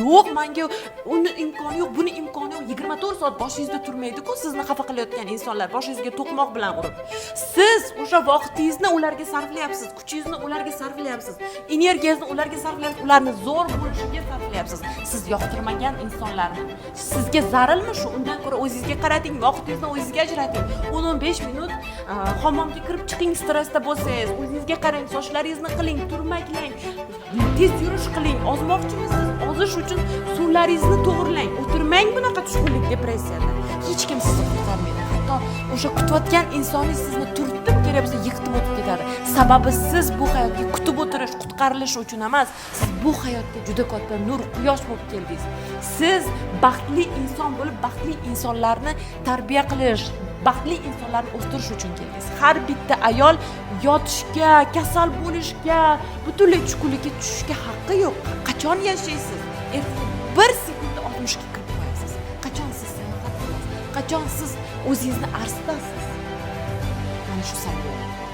yo'q, menga uni imkoni yo'q, buni imkoni yo'q. 24 soat boshingizda turmaydi-ku, sizni xafa qilayotgan insonlar boshingizga to'qmoq bilan urib. Siz o'sha vaqtingizni ularga sarflayapsiz, kuchingizni ularga sarflayapsiz, energiyangizni ularga sarflayapsiz, ularni zo'r bo'lishiga sarflayapsiz. Siz yoqtirmagan insonlarni. Sizga zararmi shu? Undan ko'ra o'zingizga qarating, vaqtingizni o'zingizga ajrating. 10-15 minut hammomga kirib chiqing, stressda bo'lsangiz, o'zingizga qarang, sochlaringizni qiling, turmaklang, tez yurish qiling. Ozmoqchimisiz? Ozish uchun suvlaringizni to'g'rilang. O'tirmang bunaqa tushkunlik, depressiyada. Hech kim sizni qutqarmaydi. Hatto o'sha kutayotgan insoningiz sizni turtib kerak bo'lsa yiqitib o'tib ketadi. Sababi siz bu hayotga kutib o'tirish, qutqarilish uchun emas, siz bu hayotga juda katta nur, quyosh bo'lib keldingiz. Siz baxtli inson bo'lib, baxtli insonlarni tarbiya qilish, baxtli insonlarni o'stirish uchun keldingiz. Har bitta ayol yotishga, kasal bo'lishga, butunlay tushkunlikka tushishga haqqi yo'q. Qachon yashaysiz? Bir sekundda 60 ga kirib qo'yasiz. Qachon siz sayohat qilasiz? Qachon siz o'zingizni arzdasiz? Mana shu savol.